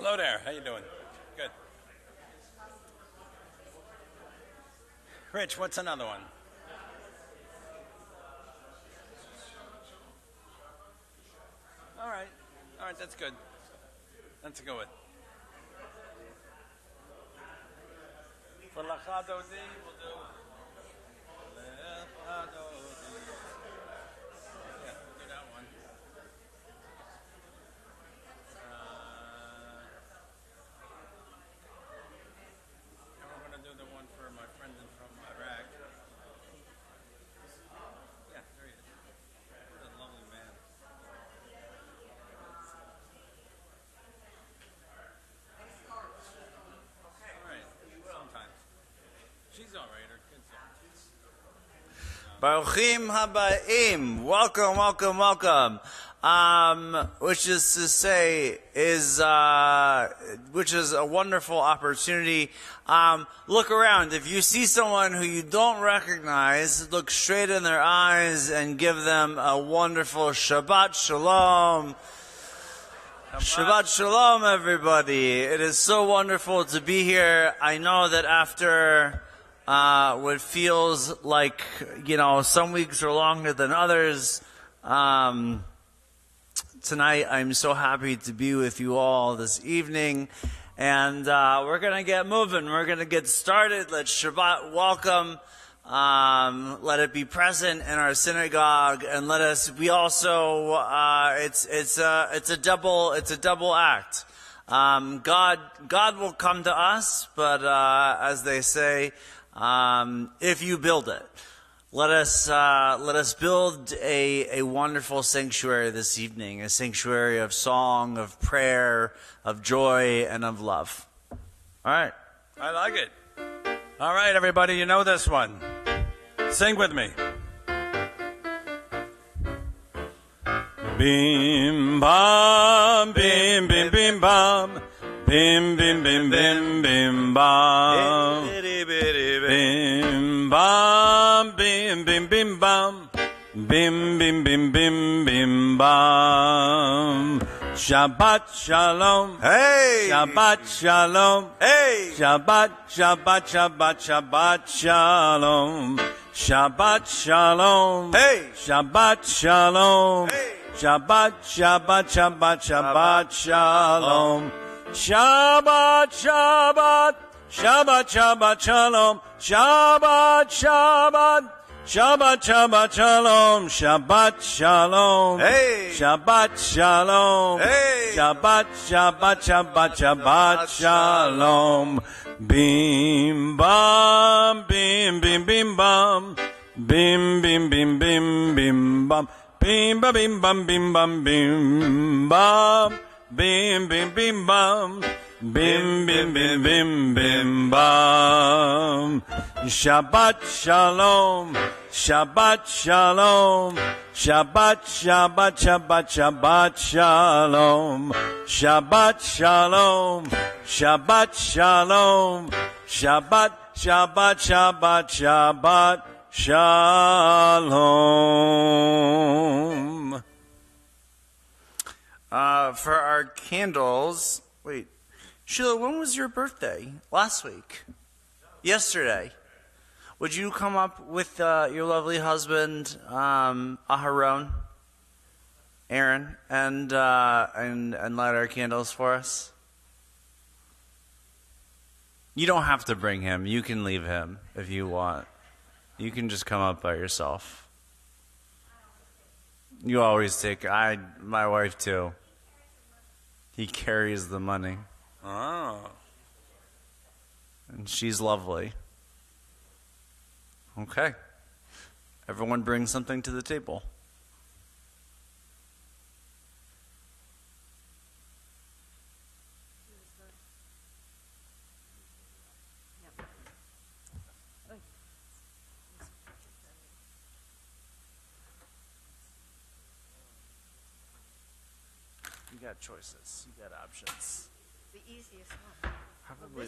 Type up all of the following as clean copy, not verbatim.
Hello there. How you doing? Good. Rich, what's another one? All right. All right, that's good. That's a good one. For Lachado D, we'll do Lachado D. Yeah, we'll do that one. And we're going to do the one for my friend from Iraq. Yeah, there he is. What a lovely man. All right, sometimes. She's all right, her kids are. Baruchim habayim. Welcome, welcome, welcome. Which is to say, which is a wonderful opportunity. Look around. If you see someone who you don't recognize, look straight in their eyes and give them a wonderful Shabbat Shalom. Shabbat Shalom, everybody. It is so wonderful to be here. I know that after what feels like, some weeks are longer than others, tonight I'm so happy to be with you all this evening. And we're going to get moving. We're going to get started. Let's Shabbat welcome. Let it be present in our synagogue, and we also, it's a double act. God will come to us, but, as they say, if you build it. Let us build a wonderful sanctuary this evening, a sanctuary of song, of prayer, of joy, and of love. All right. I like it. All right, everybody, you know this one. Sing with me. Bim bam, bim bim bim bam, bim bim bim bim bim bam, bim bam, bim bim bim bam, bim bim bim bim bim bam. Shabbat Shalom. Hey. Shabbat Shalom. Hey. Shabbat, Shabbat, Shabbat, Shabbat Shalom. Shabbat Shalom. Hey. Shabbat Shalom. Hey. Shabbat, Shabbat, Shabbat, Shabbat Shalom. Shabbat, Shabbat. Shabbat, Shabbat Shalom. Shabbat, Shabbat. Shabbat, Shabbat Shalom, Shabbat Shalom, hey. Shabbat Shalom, hey. Shabbat, Shabbat, Shabbat, Shabbat Shalom, Bim Bam, Bim Bim Bim Bam, Bim Bim Bim Bim Bim Bam, Bim Bam Bim Bam Bim Bam Bim Bam, Bim Bim Bim Bam. Bim bim bim bim bim bam. Shabbat Shalom, Shabbat Shalom, Shabbat Shabbat Shabbat Shabbat Shalom, Shabbat Shalom, Shabbat Shalom, Shabbat Shabbat Shabbat Shabbat Shalom. For our candles, wait. Sheila, when was your birthday? Last week? Yesterday? Would you come up with your lovely husband, Aharon, Aaron, and light our candles for us? You don't have to bring him. You can leave him if you want. You can just come up by yourself. You always take... my wife too. He carries the money. Oh. And she's lovely. Okay. Everyone bring something to the table. You got choices. You got options. The easiest one. Probably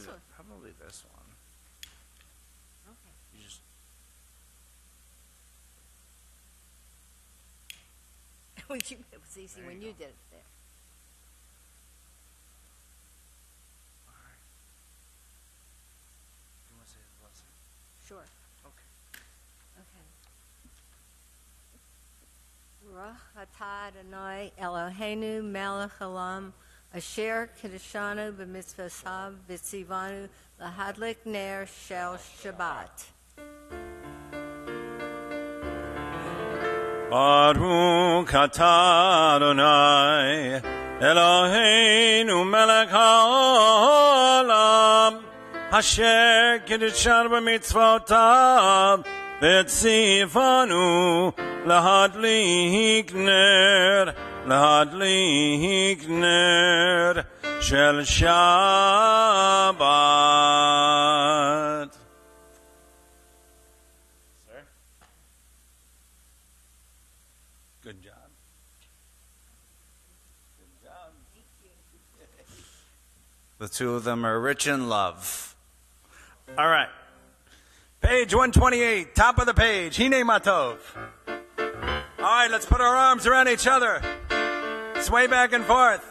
this one. Okay. You just It was easy when you did it there. Sure. Okay. Baruch atah Adonai Eloheinu melech haolam asher kiddushanu b'mitzvosav v'tzivanu lahadlik ner shel Shabbat. Baruch atah Adonai Eloheinu melech haolam asher kiddushanu b'mitzvotav v'tzivanu lahadlik ner shel Shabbat. Sir? Good job. Good job. The two of them are rich in love. All right. Page 128, top of the page. Hine Matov. All right, let's put our arms around each other. Sway back and forth.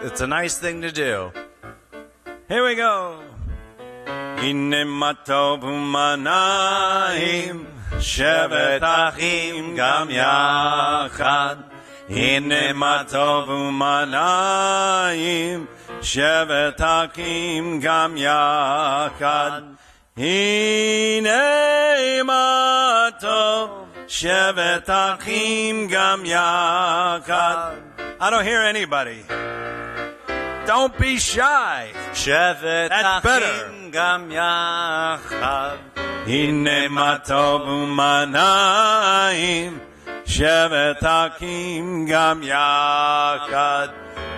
It's a nice thing to do. Here we go. Hine Matov umanayim shevet achim gam yachad. Hine Matov umanayim shevet achim gam yachad. Hine Matov shevet achim gam yachad. I don't hear anybody. Don't be shy. Shevet That's better. achim gam yachad. Hine matov umanayim shevet achim gam yachad.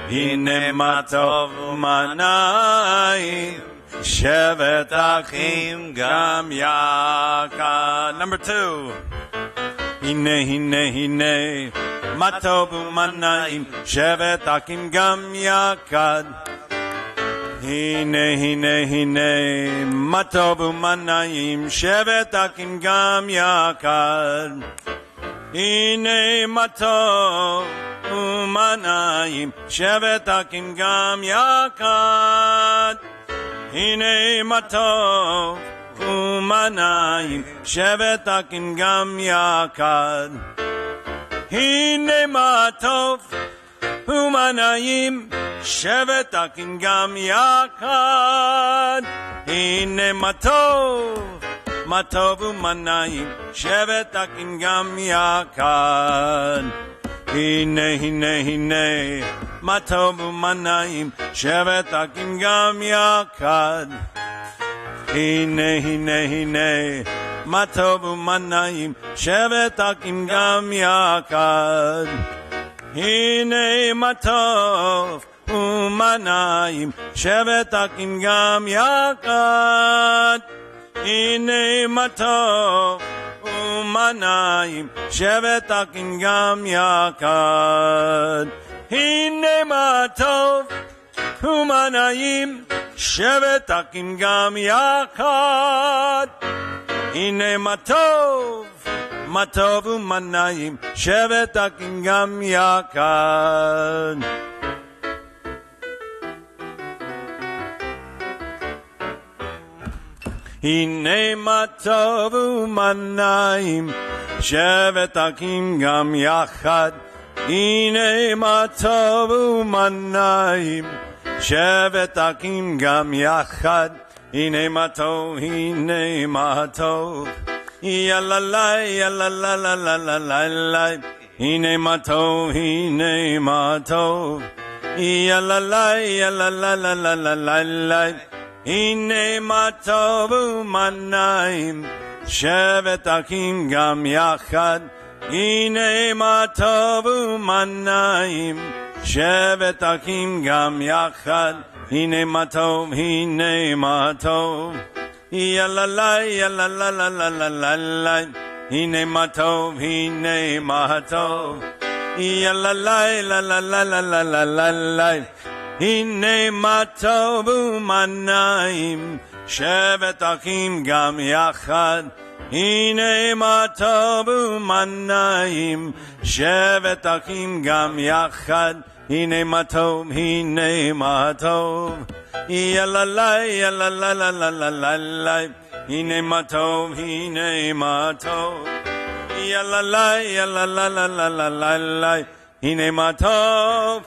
Hine matov umanayim shevet achim gam yachad. Number 2. Hine matov umanayim shevet achim gam yachad. Hine matov umanayim shevet achim gam yachad. Hine matov umanayim shevet achim gam yachad. Hine matov umanayim shevet achim gam yachad. Hine matov umanayim shevet achim gam yachad. Hine matov umanayim shevet achim gam yachad. Hine matov umanayim shevet achim gam yachad. Hine matov umanayim shevet achim gam yachad. Hine matov umanayim shevet achim gam yachad. Hine matov umanayim shevet achim gam yachad. Hine matov umanayim shevet achim gam yachad. Hine matov umanayim shevet achim gam yachad. Hine matov umanayim shevet achim gam yachad. Hine matov umanayim shevet achim gam yachad. Hine matov yalalai yalalai. Hine matov yalalai yalalai. Hine matov umanayim shevet achim gam yachad. Hine matov umanayim shevet achim gam yachad. Hine matov yalalai yalalai. Hine matov yalalai yalalai. Hine matov umanayim shevet achim gam yachad. Hine matov umanayim shevet achim gam yachad. Hine matov yalalai yalalai. Hine matov, hine matov. Yalalai, yalalalalalalalai. Hine matov,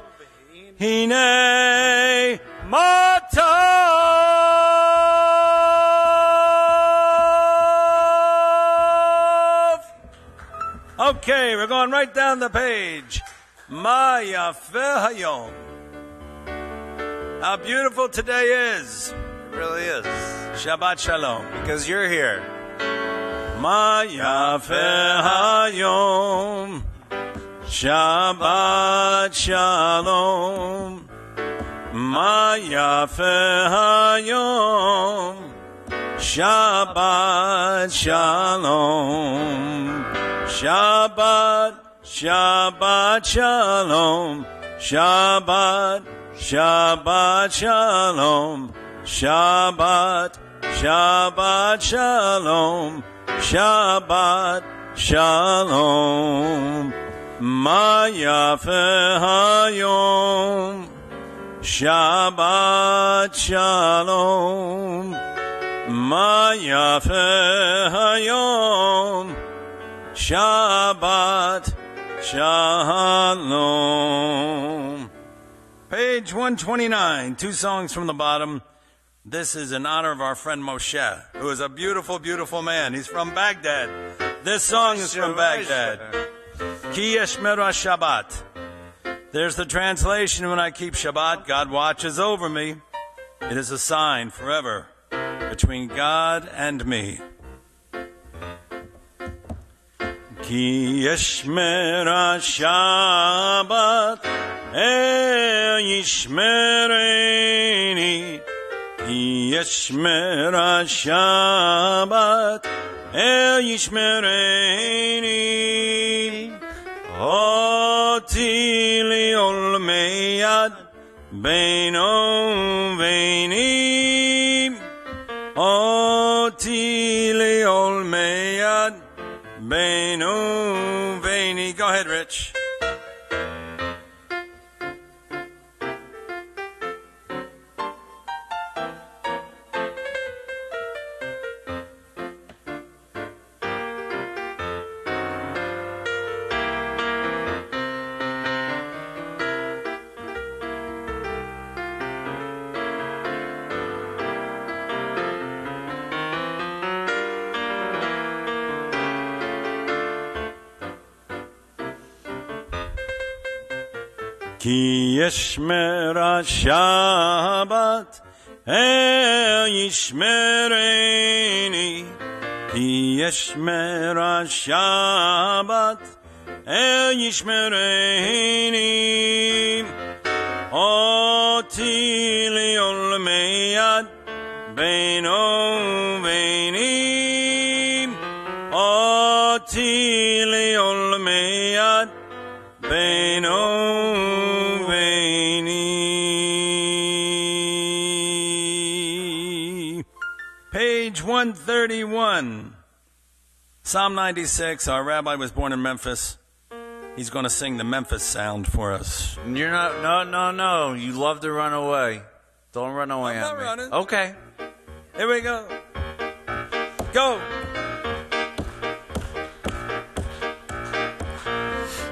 hine matov. Okay, we're going right down the page. Ma yafeh hayom. How beautiful today is. It really is. Shabbat shalom. Because you're here. Ma yafeh hayom. Shabbat shalom. Ma yafeh hayom. Shabbat shalom. Shabbat, Shabbat shalom. Shabbat, Shabbat shalom. Shabbat, Shabbat shalom. Shabbat shalom. Ma yafeh hayom. Shabbat shalom. Ma yafeh hayom. Shabbat shalom. Page 129, 2 songs from the bottom. This is in honor of our friend Moshe, who is a beautiful, beautiful man. He's from Baghdad. This song is from Baghdad. Ki yeshmeru Shabbat. There's the translation. When I keep Shabbat, God watches over me. It is a sign forever between God and me. Ki yeshmeru Shabbat yishmereni. Ki yeshmeru Shabbat yishmereni. Oti li'ol meyad beino veini. Oti li'ol meyad beino veini. Go ahead, Rich. Ki yeshmeru Shabbat yishmereni. Ki yeshmeru Shabbat yishmereni. Oti li'ol meyad beino veini. Oti li'ol meyad beino. Page 131. Psalm 96. Our rabbi was born in Memphis. He's going to sing the Memphis sound for us. You're not. No. You love to run away. Don't run away I'm on not me. running. Okay. Here we go. Go.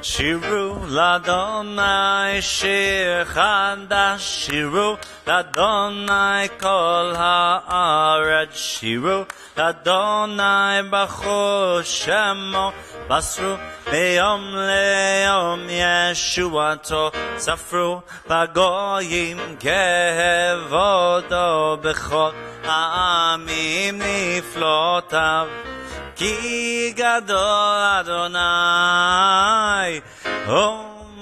Shiru ladonai shir chadash. Shiru ladonai kol haaretz. Shiru ladonai baruch shemo. Basru beyom leyom yeshuato. Safru bagoyim kevodo bechol ha'amim niflotav. Ki gadol Adonai,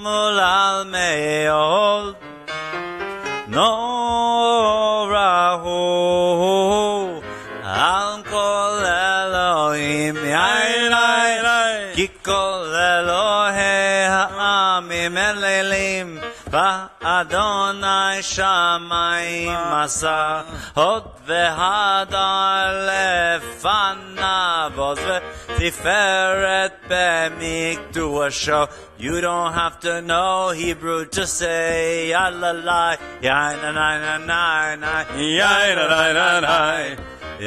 mulal me'od, norahu, al kol Elohim yainai, ki kol Elohei ha'amim elelim, Adonai shamayim asa, hod v'hadar lefanav, oz v'tiferet b'mikdusho. You don't have to know Hebrew to say Yalalai, Yainanai, Yainanai, I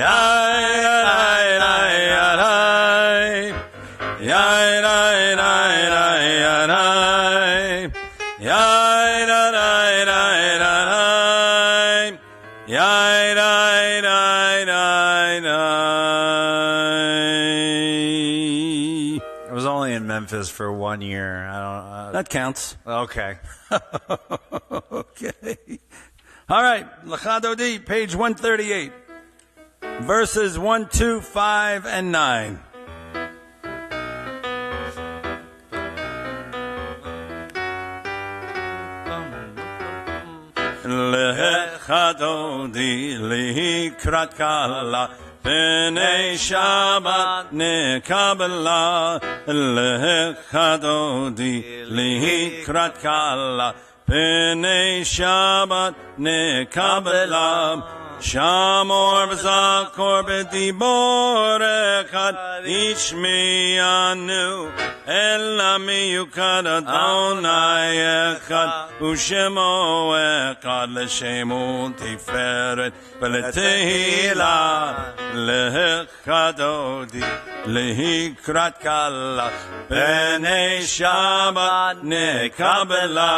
was only in Memphis for 1 year. I don't. That counts. Okay. Okay. All right. L'chadodi, page 138. Verses 1, 2, 5, and 9. L'chadodi likrat kala b'nei Shabbat nekabela. L'chadodi likrat kala b'nei Shabbat nekabela. Shamor v'zakor b'dibor echad ishmianu ela miyukad Adonai echad u'shemo echad l'shemu tiferet v'letehila lechadodi lehikrat kala b'nei Shabbat nekabela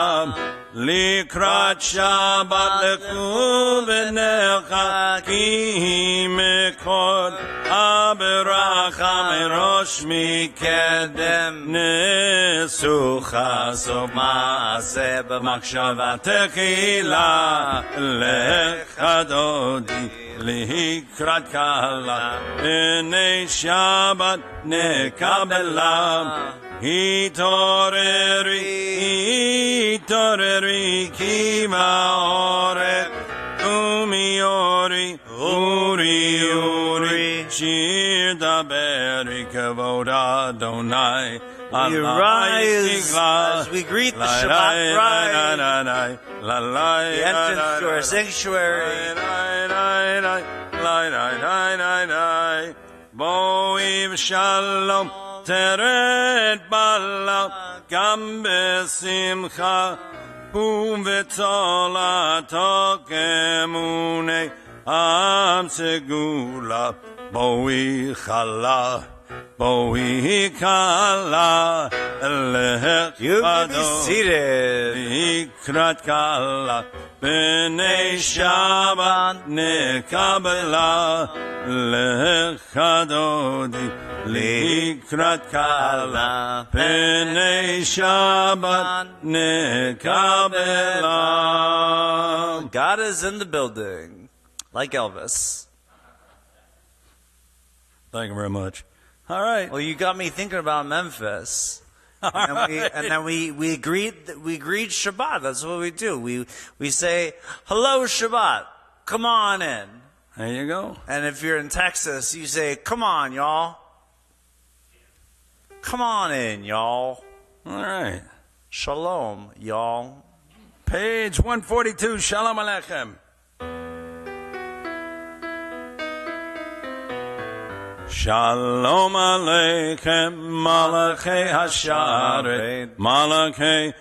likrat Shabbat lechu v'necha ki mekod aberacha merosh mikedem nesucha so maaseh b'makshava techila lechadodi lihikrat kala b'nei Shabbat nekabela hitoreri ki ma'oreh Uri, Shir daberi kavod Adonai. We rise as we greet the Shabbat bride. The entrance to our sanctuary. Boim shalom teret bala gam besimcha. Boom v'tola tokemune am segula boi chala You can be seated. Likrat kala b'nei Shabbat nekabela lechadodi likrat kala b'nei Shabbat nekabela. God is in the building, like Elvis. Thank you very much. All right. Well, you got me thinking about Memphis. And then we greet Shabbat. That's what we do. We say, hello, Shabbat. Come on in. There you go. And if you're in Texas, you say, come on, y'all. Come on in, y'all. All right. Shalom, y'all. Page 142, Shalom Aleichem. Shalom Aleichem, Malachei Hasharet, Malachei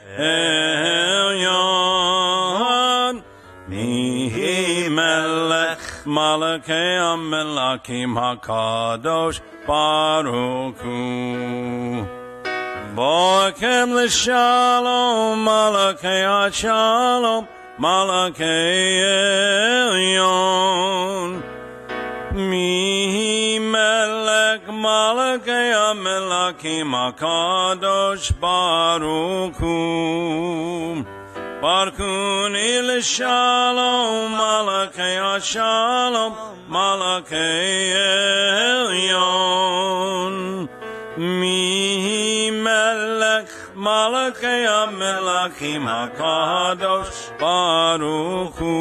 Elyon. Mihi Melech, Malachei HaMelakim HaKadosh, Baruch Hu. Bokem l'shalom, Malachei HaShalom, Malachei Elyon. Mihi Melech Malachei HaMelakim HaKadosh Baruch Hu. Barkuni l'shalom Malachei HaShalom Malachei Elyon. Mihi Melech Malachei HaMelakim HaKadosh Baruch Hu.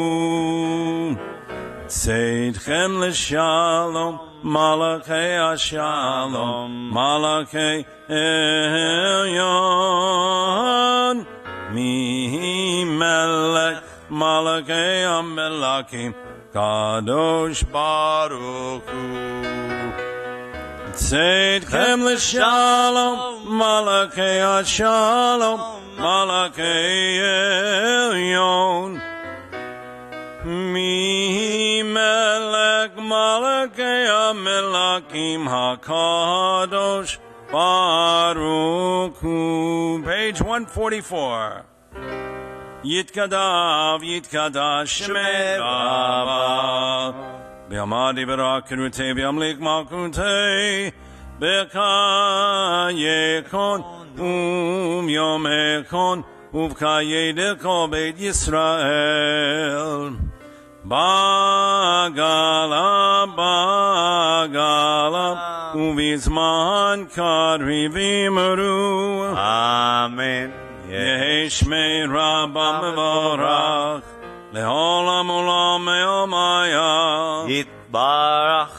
Seidchem l'shalom, Malachei HaShalom, Malachei Elyon. Mihi Melech, Malachei HaMelakim, Kadosh Baruch Hu. Seidchem l'shalom, Malachei HaShalom, Malachei Elyon. Mihi Melech Malakei HaMelakim HaKadosh Baruch Hu. Page 144. Yitkadav Shemei Rabba Biamadi Barakurute Biamlik Malkute Bekayekon Yomekon Uvkayedeko Beit Yisrael Bagala Uvizman Kadrivimuru. Amen. Yeshmei Rabba Mevorach Leolam Olam Meomaya Yitbarach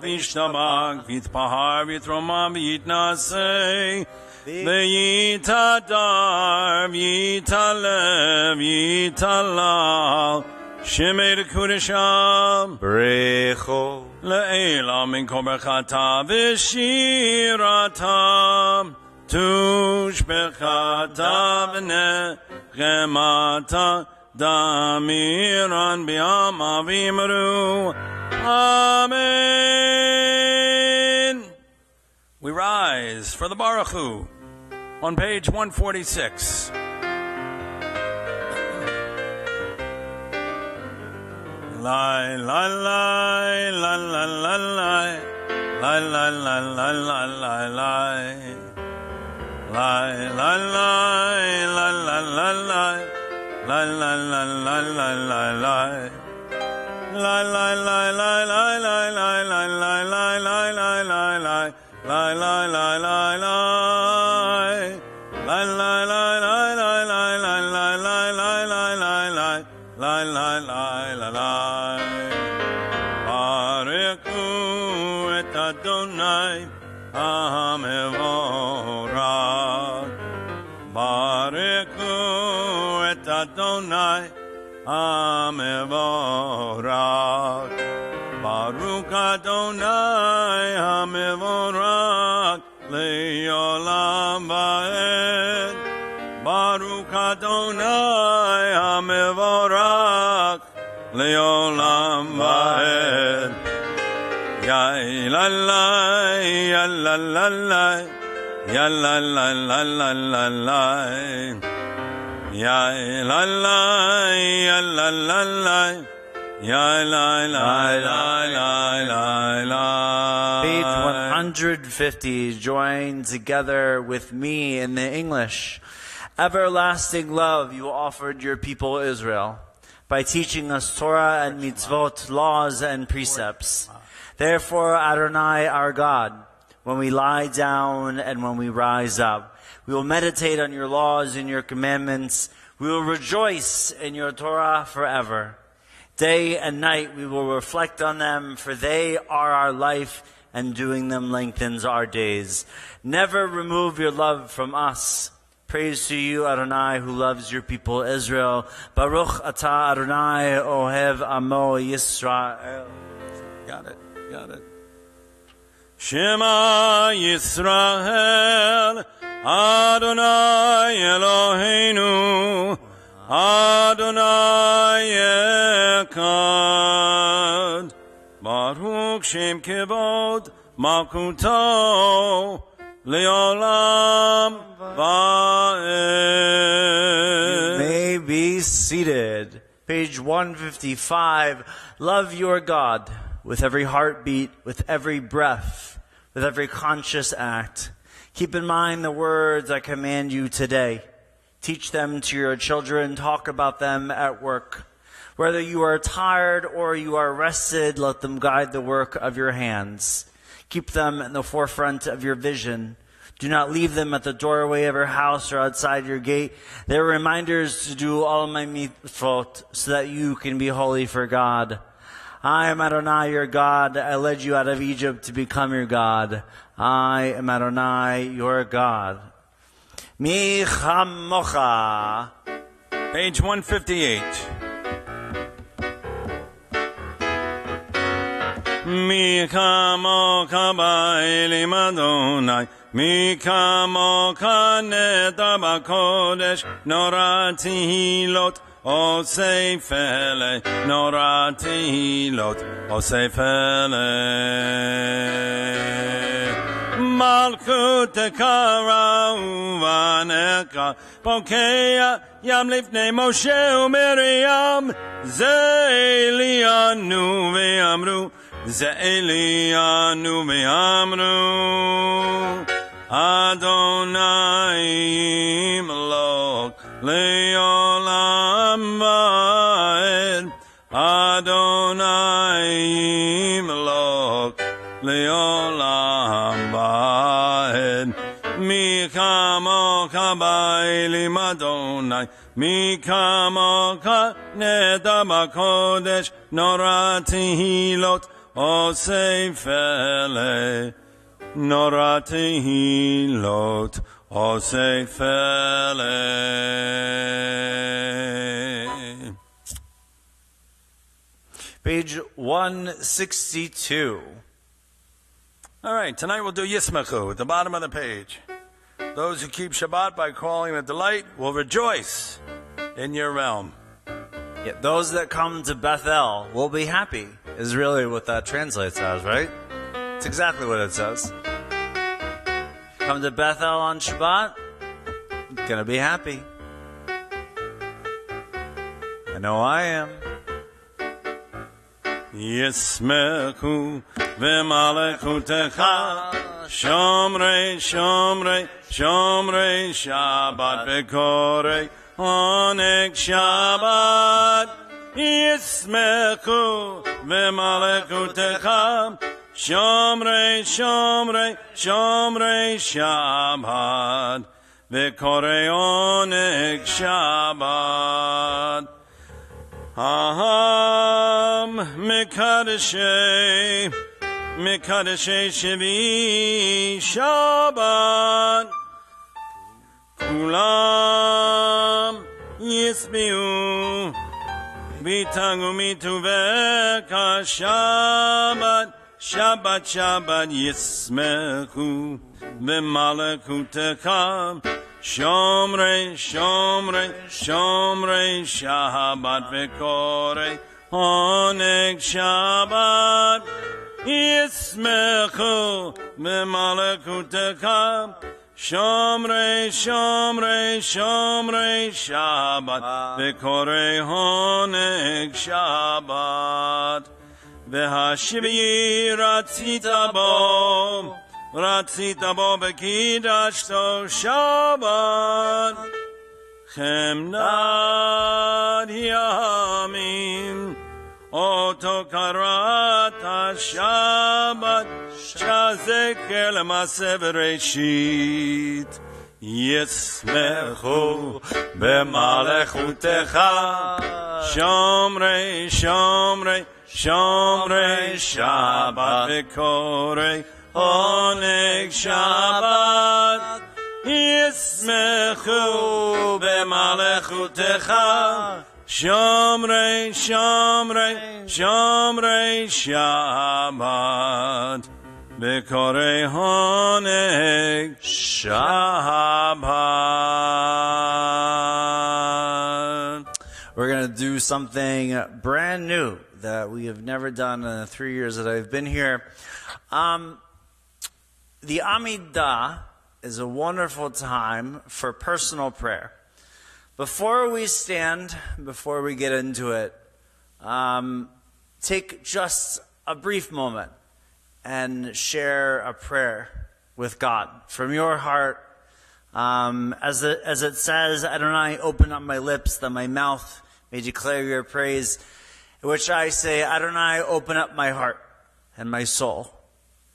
Vishtabach Vitpahar Vitromam Vitnasei V'yitadar V'yitalev V'yitalal Shemei Kudesham Brecho Le'elam Min Kol Berchata V'shiratam Tush Berchata V'nechemata Damiran B'yam Avimru. Amen. We rise for the Baruch Hu on page 146. Lai, lai, lai, lai, lai, lai, lai, lai, lai, lai, lai, lai, lai, lai. Lai, lai, lai, lai, lai, lai, lai, lai, lai, lai, lai, lai, lai, lai. Lai, lai, lai, lai, lai, lai, lai, lai, lai, lai, lai, lai, lai, lai. Lai, lai, lai, lai, lai. Lai, lai, lai, lai, lai, lai, lai, lai, lai, lai, lai, lai, lai. Lai, lai, lai, lai, lai. Bareku et Adonai Hamevorach. Bareku et Adonai Hamevorach. Baruch Adonai Hamevorach Le'olam va'ed. Baruch Adonai Hamevorach Le'olam va'ed. Ya la la ya la la la ya la la la la la la ya la la ya la la la ya la la la la la. Page 150. Join together with me in the English. Everlasting love you offered your people Israel by teaching us Torah and mitzvot, laws and precepts. Therefore, Adonai, our God, when we lie down and when we rise up, we will meditate on your laws and your commandments. We will rejoice in your Torah forever. Day and night we will reflect on them, for they are our life, and doing them lengthens our days. Never remove your love from us. Praise to you, Adonai, who loves your people Israel. Baruch atah Adonai ohev amo Yisrael. Got it. Shema Yisrael, Adonai Eloheinu, Adonai Echad. Baruch Shem Kevod Malkuto Leolam Va'ed. You may be seated. Page 155. Love your God with every heartbeat, with every breath, with every conscious act. Keep in mind the words I command you today. Teach them to your children. Talk about them at work. Whether you are tired or you are rested, let them guide the work of your hands. Keep them in the forefront of your vision. Do not leave them at the doorway of your house or outside your gate. They are reminders to do all my mitzvot so that you can be holy for God. I am Adonai, your God. I led you out of Egypt to become your God. I am Adonai, your God. Mi chamocha. Page 158. Mi chamocha ba'elim Adonai. Mi chamocha nedar b'kodesh. Norati hilot Osefele, Norati Lot, Osefele. Malchut Kara Uvaneka, Pokea, Yamlifne Moshe Miriam, Zeilianu Veamru, Zeilianu Veamru. Adonai Malok Leolam Vaed. Adonai Malok Leolam Vaed. Mikamoka Bailim Adonai. Mikamoka Nedama Kodesh Norati Hilot Osefele. Norati Hilot Osefele. Page 162. All right, tonight we'll do Yismachu at the bottom of the page. Those who keep Shabbat by calling it delight will rejoice in your realm. Yet those that come to Bethel will be happy, is really what that translates as, right? It's exactly what it says. Come to Bethel on Shabbat, gonna be happy. I know I am. Yismechu v'malechutecha Shomrei, Shomrei, Shomrei Shabbat v'korei Oneg Shabbat. Yismechu v'malechutecha Shomrei, Shomrei, Shomrei Shabbat v'korei Oneg Shabbat. Aham Mikadashei Mikadashei Shevi Shabbat Kulam Yisbiu Vitagu mituveka Shabbat Shabbat Shabbat Yismechu V'malekutecha Shomrei, Shomrei, Shomrei Shabbat v'korei Oneg Shabbat Yismechu v'malekutecha Shomrei, Shomrei, Shomrei Shabbat v'korei Oneg Shabbat V'hashivyi ratzita bo Ratzita bo bekidashto Shabbat Chemnad yamim Oto karata Shabbat Shazeker l'maseh v'reishit Yismechu b'malechutecha Shomrei, Shomrei, Shomrei Shabbat v'korei Oneg Shabbat Yismechu b'malechutecha Shomrei, Shomrei, Shomrei Shabbat v'korei Oneg Shabbat. We're going to do something brand new that we have never done in the 3 years that I've been here. The Amidah is a wonderful time for personal prayer. Before we stand, before we get into it, take just a brief moment and share a prayer with God from your heart. As it says, Adonai, open up my lips that my mouth may declare your praise, which I say, Adonai, open up my heart and my soul,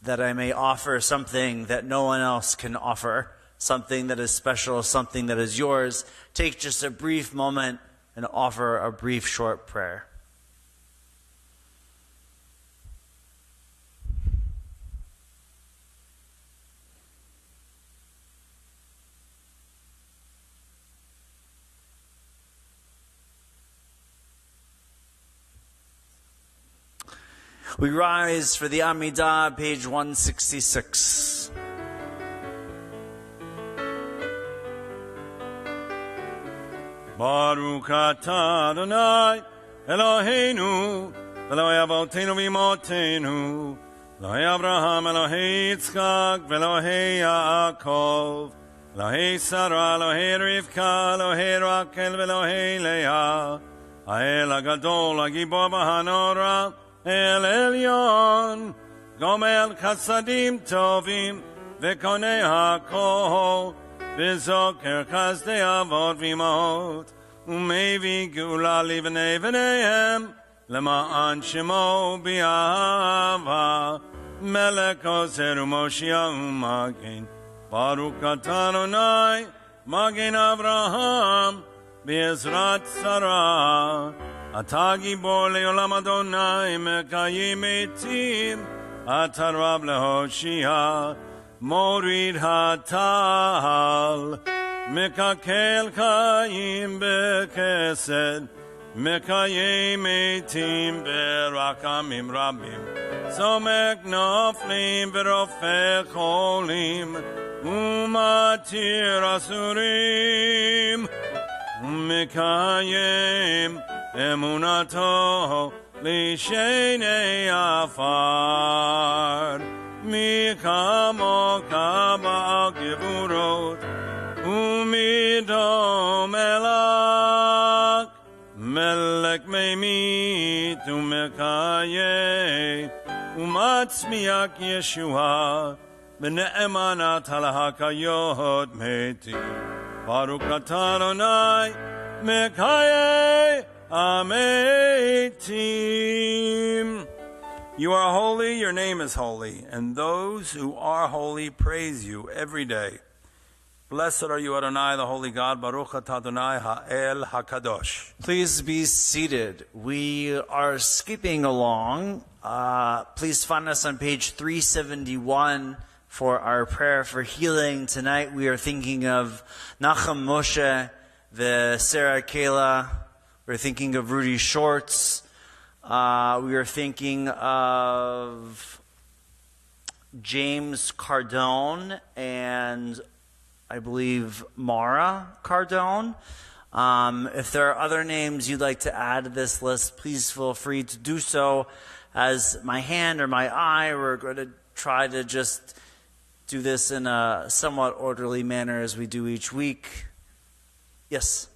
that I may offer something that no one else can offer, something that is special, something that is yours. Take just a brief moment and offer a brief, short prayer. We rise for the Amidah, page 166. Baruch atah Adonai Eloheinu Elohei Avotenu v'imotenu Elohei Abraham Elohei Yitzchak Elohei Yaakov Elohei Sarah Elohei Rivka Elohei Rakel Elohei Leah Ha'el HaGadol HaGibor v'Hanora El Elyon Gomel Chasadim Tovim V'konei HaKol V'zoker Chazdei Avot v'imot Umevi Geula Livnei V'neihem Lema'an Shemo B'Ahava Melech Ozer U'Moshia U'Magen Baruch atah Adonai Magen Avraham B'ezrat Sarah Atah Gibor Le'olam Adonai Mekayim Etim Atah Rab Lehoshia Morid Hatal Mekakel Chayim B'Chesed Mekayim Etim B'Rakamim Rabim Somek Noflim V'Rofech Cholim Umatir Asurim Mekayim Emunato Lishenei Afar Mikamo Kaba Gevurot Umidom Elak Melech Meimit Umekaye Umatzmiak Yeshua B'ne'emanat halahakayot Meti Baruch atah Adonai Mekaye Ametim. You are holy, your name is holy, and those who are holy praise you every day. Blessed are you, Adonai, the holy God. Baruch atah Adonai Ha'el HaKadosh. Please be seated. We are skipping along. Please find us on page 371 for our prayer for healing. Tonight we are thinking of Nachum Moshe, the Sarah Kayla. We're thinking of Rudy Shorts. We are thinking of James Cardone and I believe Mara Cardone. If there are other names you'd like to add to this list, please feel free to do so. As my hand or my eye, we're going to try to just do this in a somewhat orderly manner as we do each week. Yes?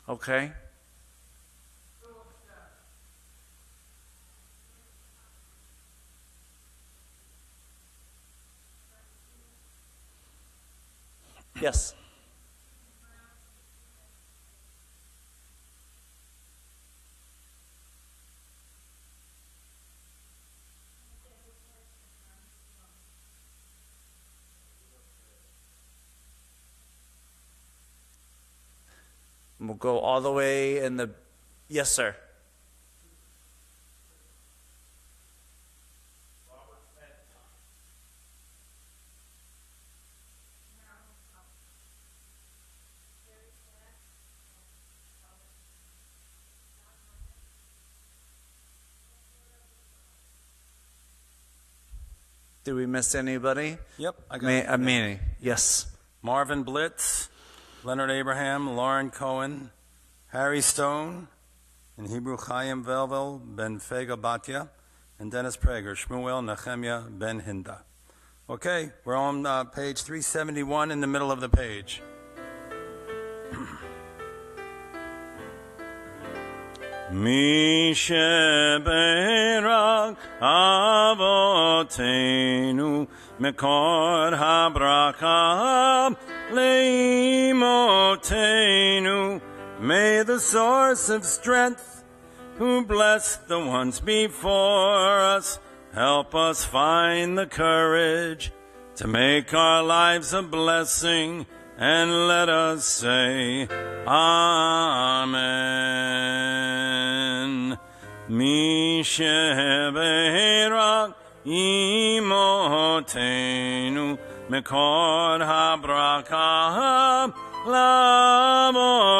Okay. Yes. We'll go all the way in the... Yes, sir. Did we miss anybody? Yep, I got Manny. Yes. Marvin Blitz, Leonard Abraham, Lauren Cohen, Harry Stone, in Hebrew Chaim Velvel, Ben Fega Batya, and Dennis Prager, Shmuel Nehemiah Ben Hinda. Okay, we're on page 371 in the middle of the page. Mi sheberak avotenu mekor habraka leimotenu. May the source of strength, who blessed the ones before us, help us find the courage to make our lives a blessing, and let us say, Amen. Mi sheberak imotenu mekor habraka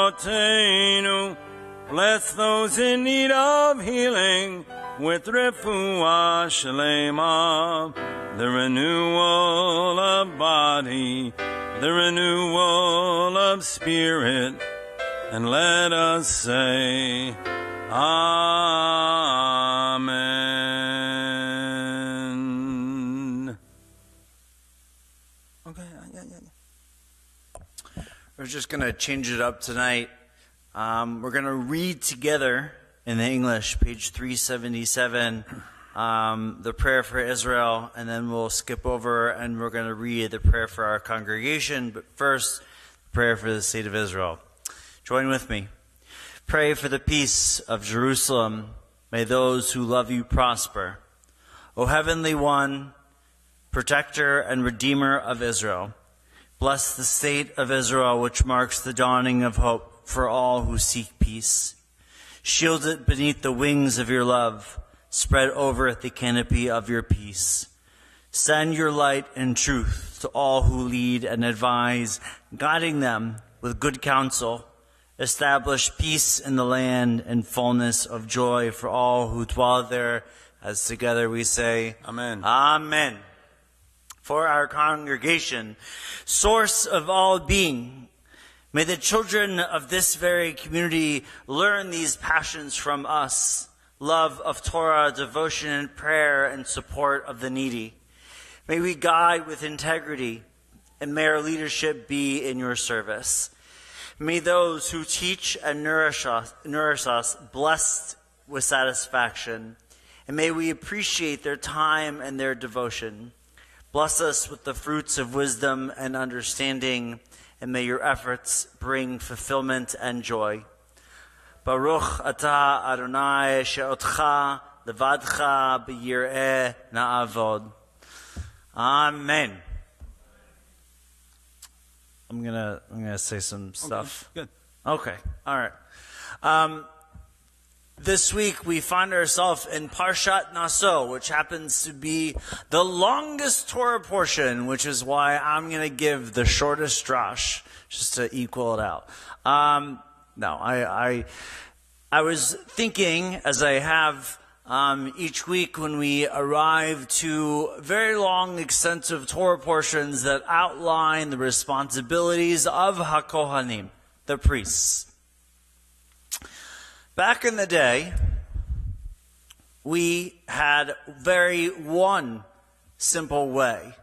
lavotenu Bless those in need of healing with refuah shlema, the renewal of body, the renewal of spirit, and let us say, Amen. Okay, yeah. We're just going to change it up tonight. We're going to read together in the English, page 377, the prayer for Israel, and then we'll skip over and we're going to read the prayer for our congregation. But first, the prayer for the state of Israel. Join with me. Pray for the peace of Jerusalem. May those who love you prosper. O Heavenly One, Protector and Redeemer of Israel, bless the state of Israel, which marks the dawning of hope for all who seek peace. Shield it beneath the wings of your love. Spread over it the canopy of your peace. Send your light and truth to all who lead and advise, guiding them with good counsel. Establish peace in the land and fullness of joy for all who dwell there. As together we say, Amen. Amen. For our congregation, source of all being, may the children of this very community learn these passions from us: love of Torah, devotion and prayer, and support of the needy. May we guide with integrity, and may our leadership be in your service. May those who teach and nourish us blessed with satisfaction, and may we appreciate their time and their devotion. Bless us with the fruits of wisdom and understanding, and may your efforts bring fulfillment and joy. Baruch atah Adonai she'otcha levadcha b'yireh na'avod. Amen. I'm gonna say some stuff. Okay, good. Okay, all right. This week we find ourselves in Parshat Naso, which happens to be the longest Torah portion, which is why I'm going to give the shortest drash, just to equal it out. I was thinking, as I have each week when we arrive to very long, extensive Torah portions that outline the responsibilities of HaKohanim, the priests. Back in the day, we had one simple way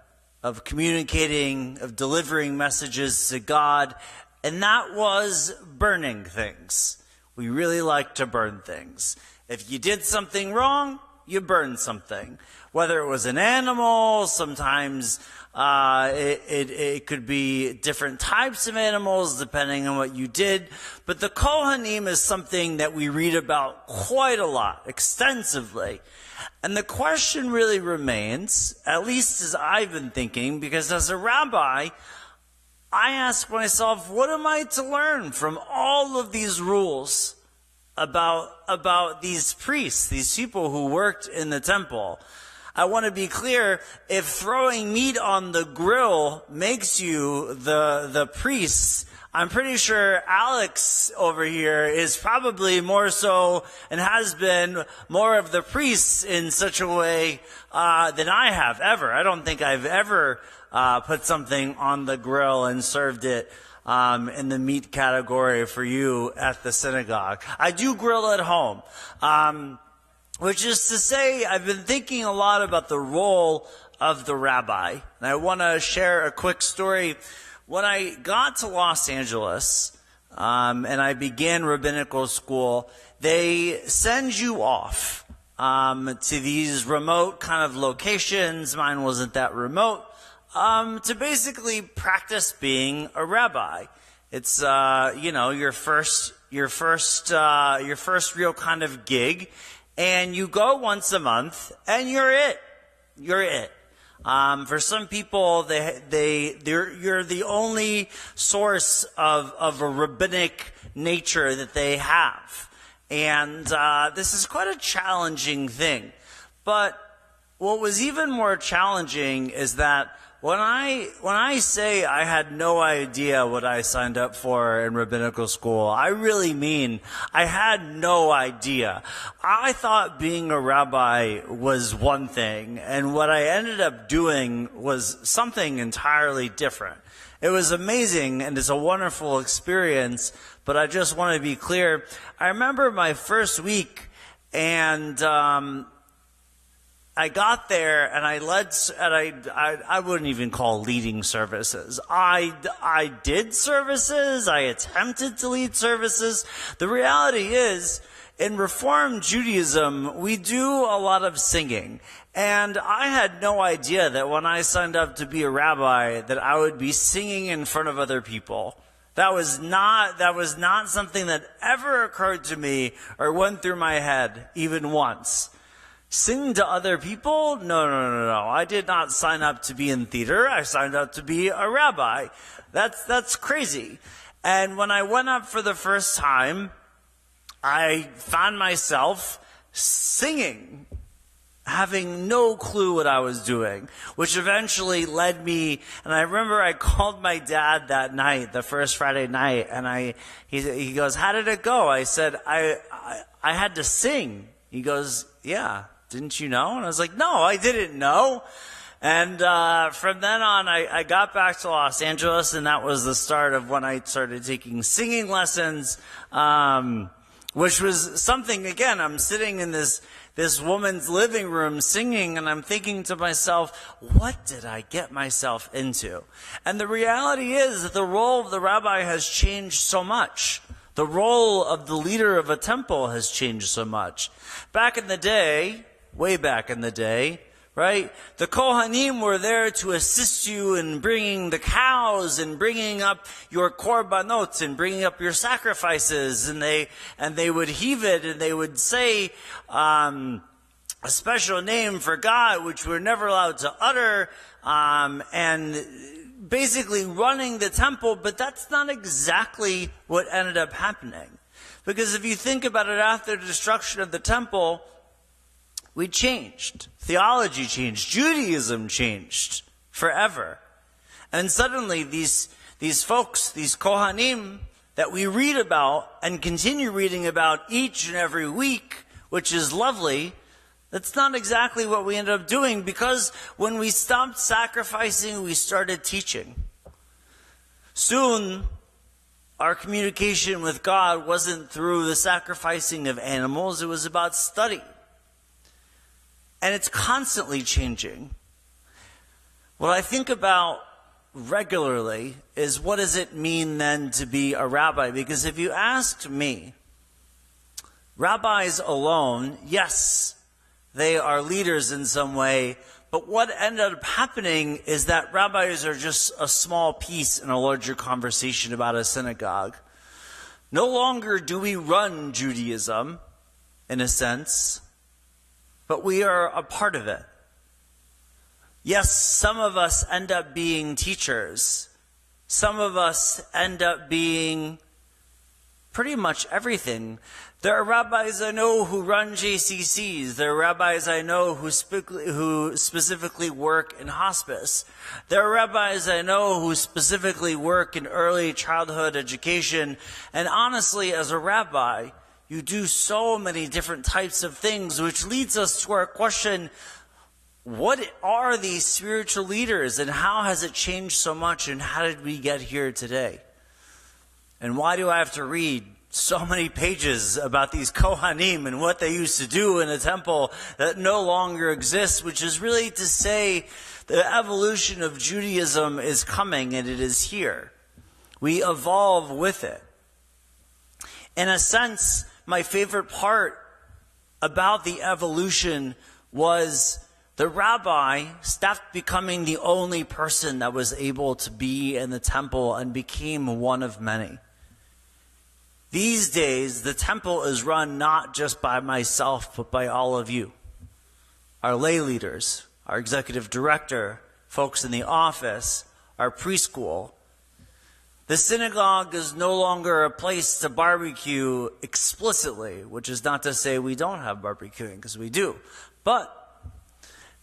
of communicating, of delivering messages to God, and that was burning things. We really like to burn things. If you did something wrong, you burned something. Whether it was an animal, sometimes it could be different types of animals depending on what you did. But the Kohanim is something that we read about quite a lot, extensively. And the question really remains, at least as I've been thinking, because as a rabbi, I ask myself, what am I to learn from all of these rules about these priests, these people who worked in the temple? I want to be clear, if throwing meat on the grill makes you the priests, I'm pretty sure Alex over here is probably more so and has been more of the priests in such a way than I have ever. I don't think I've ever put something on the grill and served it in the meat category for you at the synagogue. I do grill at home. Which is to say, I've been thinking a lot about the role of the rabbi. And I want to share a quick story. When I got to Los Angeles, and I began rabbinical school, they send you off to these remote kind of locations. Mine wasn't that remote. To basically practice being a rabbi. It's your first real kind of gig. And you go once a month, and you're it. You're it. For some people, you're the only source of a rabbinic nature that they have. And this is quite a challenging thing. But what was even more challenging is that when I say I had no idea what I signed up for in rabbinical school, I really mean I had no idea. I thought being a rabbi was one thing, and what I ended up doing was something entirely different. It was amazing, and it's a wonderful experience, but I just want to be clear. I remember my first week, and I got there and I wouldn't even call leading services. I did services. I attempted to lead services. The reality is, in Reform Judaism, we do a lot of singing. And I had no idea that when I signed up to be a rabbi, that I would be singing in front of other people. That was not something that ever occurred to me or went through my head even once. Sing to other people? No. I did not sign up to be in theater. I signed up to be a rabbi. That's crazy. And when I went up for the first time, I found myself singing, having no clue what I was doing, which eventually led me, and I remember I called my dad that night, the first Friday night, and he goes, "How did it go?" I said, I had to sing. He goes, "Yeah. Didn't you know?" And I was like, "No, I didn't know." And from then on, I got back to Los Angeles, and that was the start of when I started taking singing lessons, which was something, again, I'm sitting in this woman's living room singing, and I'm thinking to myself, what did I get myself into? And the reality is that the role of the rabbi has changed so much. The role of the leader of a temple has changed so much. Back in the day, way back in the day, right? The Kohanim were there to assist you in bringing the cows and bringing up your korbanot and bringing up your sacrifices, and they would heave it and they would say a special name for God, which we're never allowed to utter, and basically running the temple. But that's not exactly what ended up happening, because if you think about it, after the destruction of the temple, we changed. Theology changed. Judaism changed forever. And suddenly these folks, these Kohanim that we read about and continue reading about each and every week, which is lovely, that's not exactly what we ended up doing, because when we stopped sacrificing, we started teaching. Soon, our communication with God wasn't through the sacrificing of animals. It was about study. And it's constantly changing. What I think about regularly is, what does it mean then to be a rabbi? Because if you asked me, rabbis alone, yes, they are leaders in some way, but what ended up happening is that rabbis are just a small piece in a larger conversation about a synagogue. No longer do we run Judaism, in a sense, but we are a part of it. Yes, some of us end up being teachers. Some of us end up being pretty much everything. There are rabbis I know who run JCCs. There are rabbis I know who specifically work in hospice. There are rabbis I know who specifically work in early childhood education. And honestly, as a rabbi, you do so many different types of things, which leads us to our question, what are these spiritual leaders, and how has it changed so much, and how did we get here today? And why do I have to read so many pages about these Kohanim and what they used to do in a temple that no longer exists, which is really to say the evolution of Judaism is coming, and it is here. We evolve with it. In a sense, my favorite part about the evolution was the rabbi stopped becoming the only person that was able to be in the temple and became one of many. These days, the temple is run not just by myself, but by all of you. Our lay leaders, our executive director, folks in the office, our preschool. The synagogue is no longer a place to barbecue explicitly, which is not to say we don't have barbecuing, because we do. But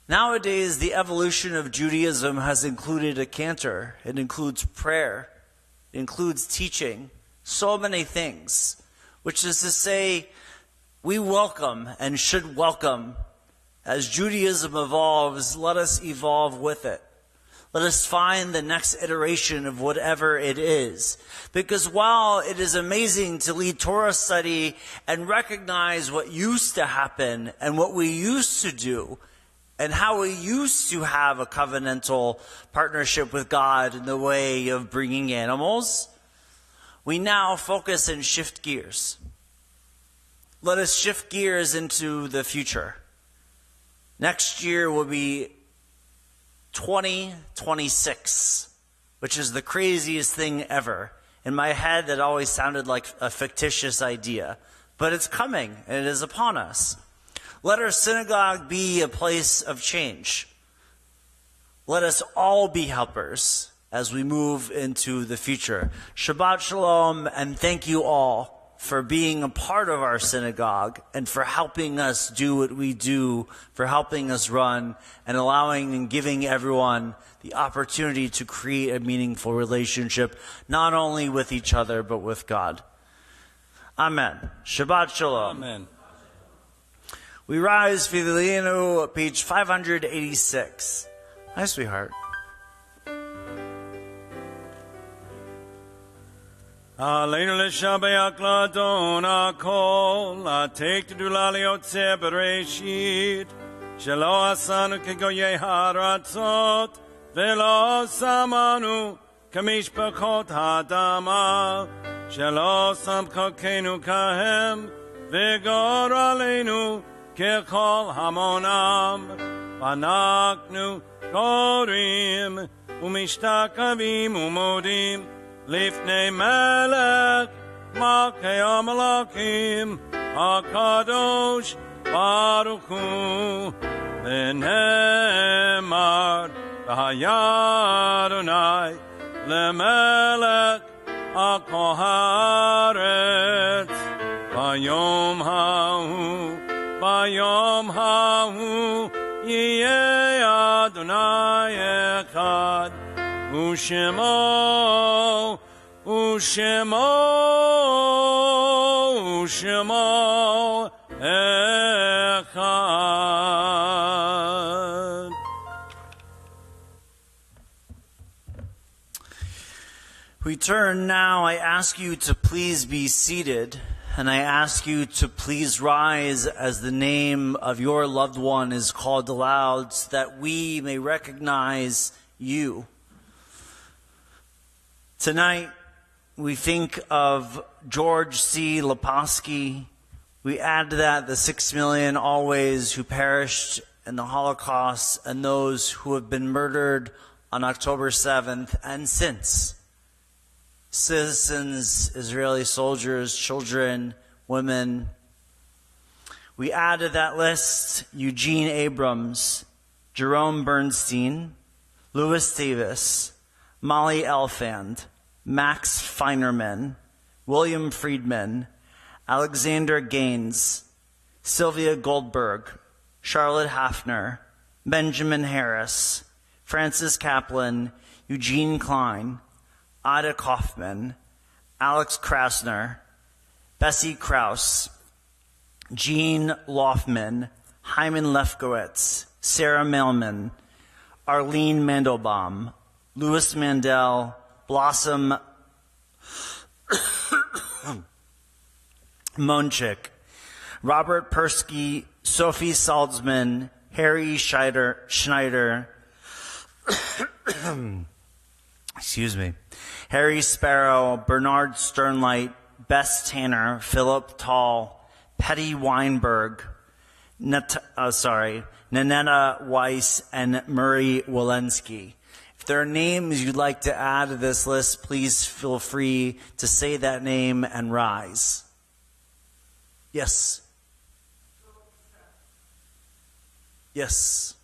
Nowadays, the evolution of Judaism has included a cantor. It includes prayer. It includes teaching. So many things. Which is to say, we welcome and should welcome. As Judaism evolves, let us evolve with it. Let us find the next iteration of whatever it is. Because while it is amazing to lead Torah study and recognize what used to happen and what we used to do, and how we used to have a covenantal partnership with God in the way of bringing animals, we now focus and shift gears. Let us shift gears into the future. Next year will be 2026, which is the craziest thing ever. In my head, that always sounded like a fictitious idea. But it's coming, and it is upon us. Let our synagogue be a place of change. Let us all be helpers as we move into the future. Shabbat Shalom, and thank you all for being a part of our synagogue and for helping us do what we do, for helping us run and allowing and giving everyone the opportunity to create a meaningful relationship, not only with each other, but with God. Amen. Shabbat Shalom. Amen. We rise, Fidelianu, page 586. Hi, sweetheart. Aleinu l'shabeach l'adon hakol, l'atech t'dula liyotzeh bereshit, shelo asanu kegoyei haratzot, velo samanu kemishpachot ha'adama, shelo samchokenu kahem, v'gor aleinu kechol hamonam, v'anaknu gorim, u'mishtakavim u'modim, Lifnei Melech, Malkei HaMalakim, HaKadosh, Baruch Hu, V'nemar, V'haya Adonai, Lemelech, HaKol Haaretz, V'yom ha'hu, Yiyeh Adonai Echad, Ushemo Echad. We turn now. I ask you to please be seated, and I ask you to please rise as the name of your loved one is called aloud, so that we may recognize you. Tonight, we think of George C. Leposky. We add to that the 6 million always who perished in the Holocaust and those who have been murdered on October 7th and since. Citizens, Israeli soldiers, children, women. We add to that list Eugene Abrams, Jerome Bernstein, Louis Davis, Molly Elfand, Max Feinerman, William Friedman, Alexander Gaines, Sylvia Goldberg, Charlotte Hafner, Benjamin Harris, Francis Kaplan, Eugene Klein, Ada Kaufman, Alex Krasner, Bessie Krause, Jean Loffman, Hyman Lefkowitz, Sarah Mailman, Arlene Mandelbaum, Louis Mandel, Blossom Monchik, Robert Persky, Sophie Salzman, Harry Schneider, excuse me, Harry Sparrow, Bernard Sternlight, Bess Tanner, Philip Tall, Petty Weinberg, Nanetta Weiss, and Murray Walensky. If there are names you'd like to add to this list, please feel free to say that name and rise. Yes. Yes.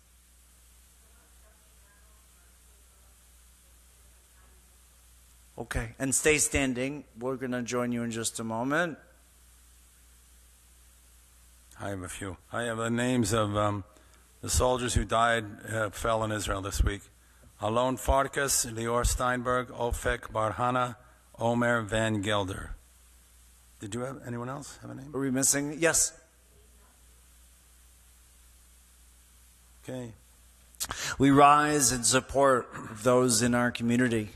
Okay, and stay standing. We're going to join you in just a moment. I have a few. I have the names of the the soldiers who died fell in Israel this week. Alon Farkas, Lior Steinberg, Ofek Barhana, Omer Van Gelder. Did you have anyone else have a name? Are we missing? Yes. Okay. We rise in support of those in our community.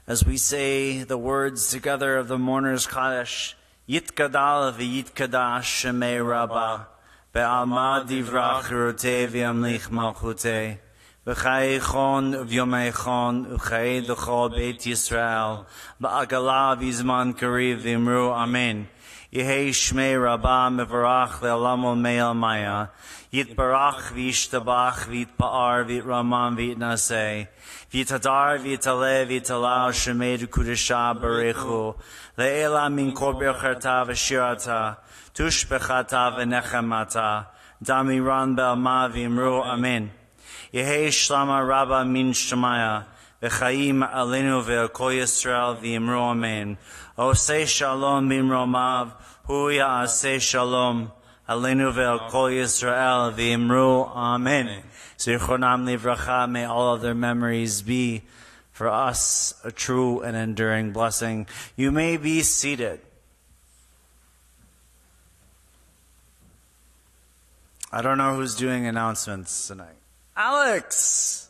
As we say the words together of the Mourner's Kaddish, Yitkadal v'yitkadash shemei Rabba, be'alma divrach rotei v'yamlich malchutei, v'chai chon v'yomei chon, v'chai d'chol Beit Yisrael, ba'agala v'zman kariv v'imru amen. Yehei shmei Rabba mevarach le'olam olmei maya, Yitbarach v'yishtabach v'yitpa'ar v'yitraman v'yitnaseh, v'yitadar v'yitaleh v'yitalal shemei d'kudesha barechu, le'ela min kol bercherta v'shirata, tushbechata v'nechemata, damiran be'alma v'imru amen. Yehei shlama rabba min shemaya, v'chaim alenu ve'al Yisrael v'imru amen. Osei shalom b'imromav, hu ya'aseh shalom, Alenu ve'al kol Yisrael v'imru amen. Zichronam livracha, may all of their memories be for us a true and enduring blessing. You may be seated. I don't know who's doing announcements tonight. Alex!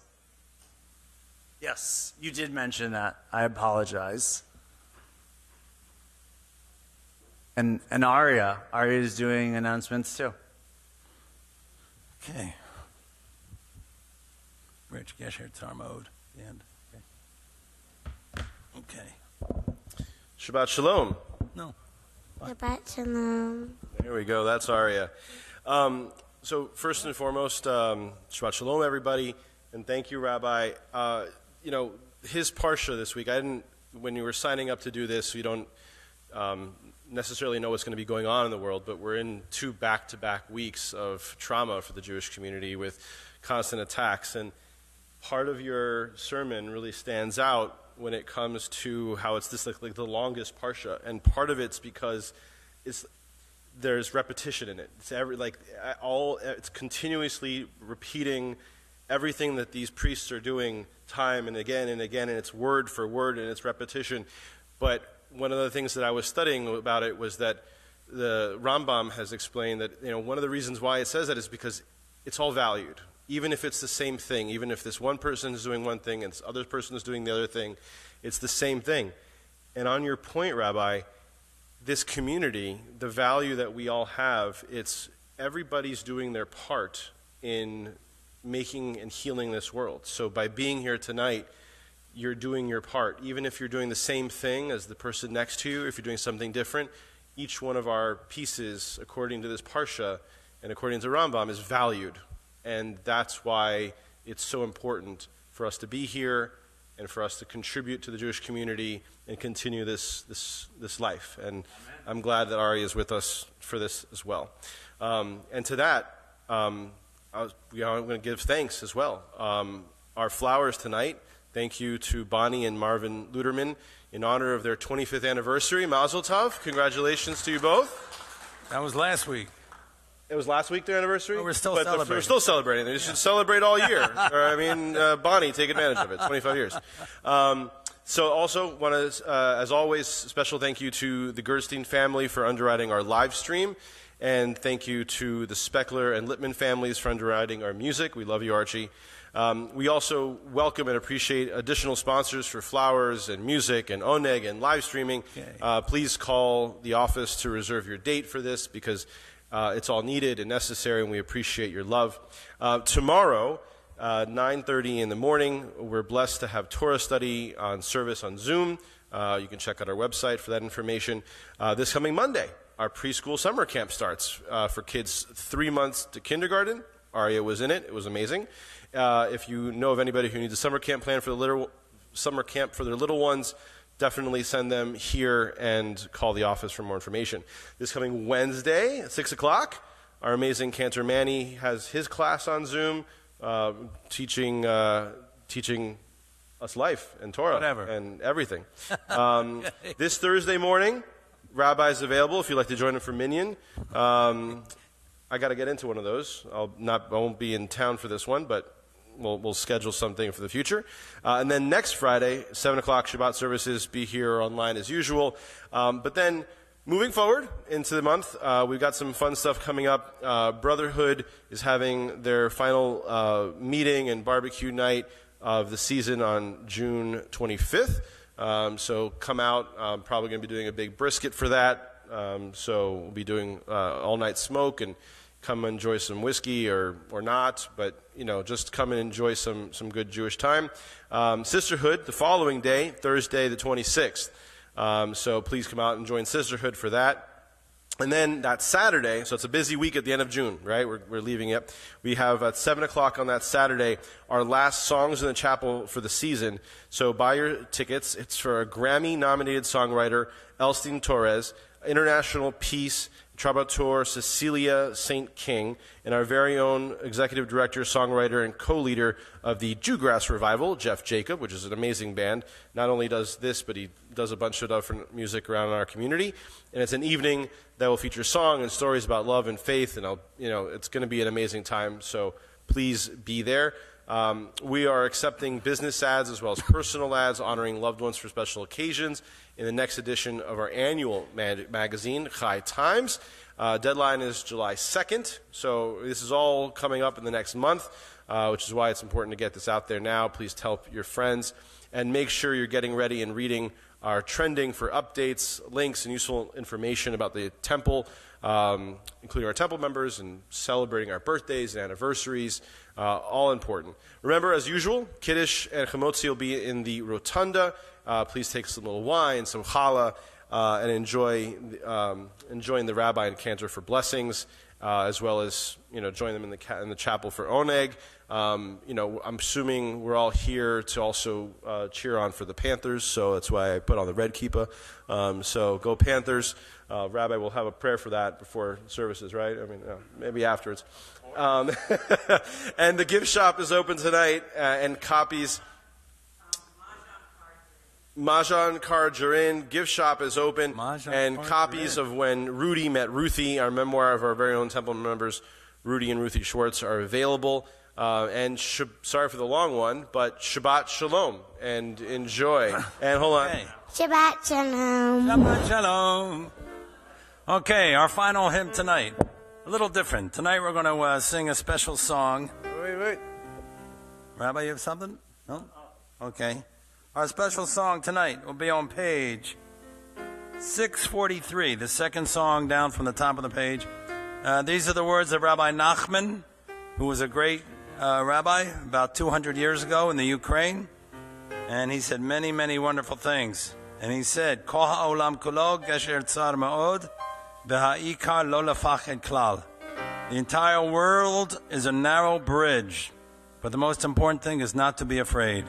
Yes, you did mention that. I apologize. And Arya is doing announcements too. Okay. Rich Gesher Tzar mode. The end. Okay. Shabbat Shalom. No. Shabbat Shalom. Here we go. That's Arya. So first and foremost, Shabbat Shalom, everybody, and thank you, Rabbi. His parsha this week. When you were signing up to do this, we don't necessarily know what's going to be going on in the world, but we're in 2 back-to-back weeks of trauma for the Jewish community with constant attacks. And part of your sermon really stands out when it comes to how it's this like the longest parsha, and part of it's because there's repetition in it. It's continuously repeating everything that these priests are doing time and again, and it's word for word and it's repetition. But one of the things that I was studying about it was that the Rambam has explained that one of the reasons why it says that is because it's all valued. Even if it's the same thing, even if this one person is doing one thing and this other person is doing the other thing, it's the same thing. And on your point, Rabbi, this community, the value that we all have, it's everybody's doing their part in making and healing this world. So by being here tonight, you're doing your part. Even if you're doing the same thing as the person next to you, if you're doing something different, each one of our pieces, according to this parsha and according to Rambam, is valued. And that's why it's so important for us to be here and for us to contribute to the Jewish community and continue this life. And I'm glad that Ari is with us for this as well. And to that, I'm going to give thanks as well. Our flowers tonight, thank you to Bonnie and Marvin Luderman in honor of their 25th anniversary. Mazel tov. Congratulations to you both. That was last week. It was last week, their anniversary? Well, we're still celebrating. We're still celebrating. They should celebrate all year. Bonnie, take advantage of it. 25 years. So also want to, as always, special thank you to the Gerstein family for underwriting our live stream. And thank you to the Speckler and Littman families for underwriting our music. We love you, Archie. We also welcome and appreciate additional sponsors for flowers and music and oneg and live streaming. Okay. Please call the office to reserve your date for this because it's all needed and necessary, and we appreciate your love. Tomorrow, 9:30 in the morning, we're blessed to have Torah study on service on Zoom. You can check out our website for that information. This coming Monday, our preschool summer camp starts for kids 3 months to kindergarten. Arya was in it. It was amazing. If you know of anybody who needs a summer camp plan for their little ones, definitely send them here and call the office for more information. This coming Wednesday at 6 o'clock, our amazing Cantor Manny has his class on Zoom, teaching us life and Torah and everything. This Thursday morning, Rabbi is available if you'd like to join him for Minyan. I got to get into one of those. I won't be in town for this one, but we'll schedule something for the future. And then next Friday, 7 o'clock Shabbat services, be here online as usual. But then moving forward into the month, we've got some fun stuff coming up. Brotherhood is having their final meeting and barbecue night of the season on June 25th. So come out. I'm probably going to be doing a big brisket for that. So we'll be doing all-night smoke, and come enjoy some whiskey or not, but just come and enjoy some good Jewish time. Sisterhood the following day, Thursday the 26th. So please come out and join Sisterhood for that. And then that Saturday, so it's a busy week at the end of June, right? We're leaving it. We have at 7 o'clock on that Saturday our last Songs in the Chapel for the season. So buy your tickets. It's for a Grammy-nominated songwriter, Elstein Torres, International Peace Troubadour Cecilia St. King, and our very own executive director, songwriter, and co-leader of the Jewgrass Revival, Jeff Jacob, which is an amazing band. Not only does this, but he does a bunch of different music around our community. And it's an evening that will feature song and stories about love and faith, and it's going to be an amazing time. So please be there. We are accepting business ads as well as personal ads, honoring loved ones for special occasions in the next edition of our annual magazine, Chai Times. Deadline is July 2nd, so this is all coming up in the next month, which is why it's important to get this out there now. Please tell your friends, and make sure you're getting ready and reading our trending for updates, links, and useful information about the temple, including our temple members and celebrating our birthdays and anniversaries, all important. Remember, as usual, Kiddush and Chamotzi will be in the rotunda. Please take some little wine, some challah, and enjoying the Rabbi and Cantor for blessings, as well as join them in the chapel for oneg. I'm assuming we're all here to also cheer on for the Panthers, so that's why I put on the red kippah. So go Panthers. Rabbi will have a prayer for that before services, right? I mean, maybe afterwards. And the gift shop is open tonight, and copies. Majan Karjarin gift shop is open, and copies of When Rudy Met Ruthie, our memoir of our very own temple members, Rudy and Ruthie Schwartz, are available. And sorry for the long one, but Shabbat Shalom, and enjoy. And hold on. Okay. Shabbat Shalom. Shabbat Shalom. Okay, our final hymn tonight. A little different. Tonight we're going to sing a special song. Wait. Rabbi, you have something? No? Okay. Our special song tonight will be on page 643, the second song down from the top of the page. These are the words of Rabbi Nachman, who was a great rabbi about 200 years ago in the Ukraine. And he said many, many wonderful things. And he said, Kol ha'olam kulo gesher tzar ma'od, v'ha'ikar lo lefached klal. The entire world is a narrow bridge, but the most important thing is not to be afraid.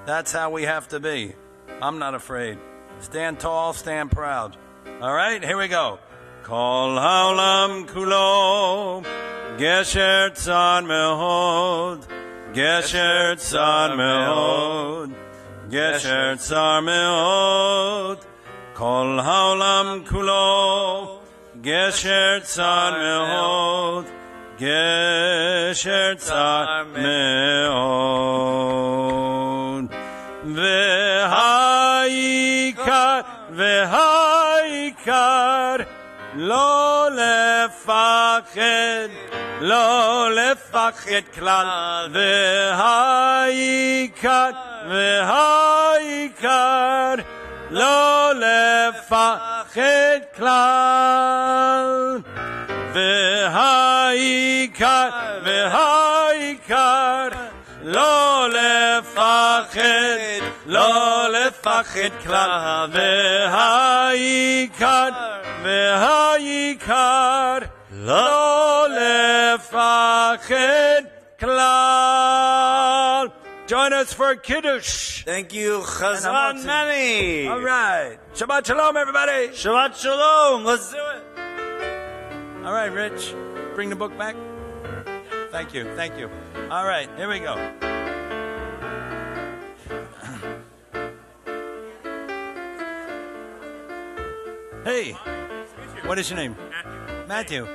That's how we have to be. I'm not afraid. Stand tall, stand proud. All right, here we go. Kol ha'olam kulo gesher tzar me'od, gesher tzar me'od, gesher tzar me'od. Kol ha'olam kulo gesher tzar me'od, gesher tzar me'od. V'ha'ikar lo lefached klal. V'ha'ikar lo lefached klal. V'ha'ikar lo lefached klal. V'ha'ikar lo lefached klal. Join us for Kiddush. Thank you, Chazan Manny. All right. Shabbat Shalom, everybody. Shabbat Shalom. Let's do it. All right, Rich. Bring the book back. Thank you. All right, here we go. Hey, what is your name? Matthew.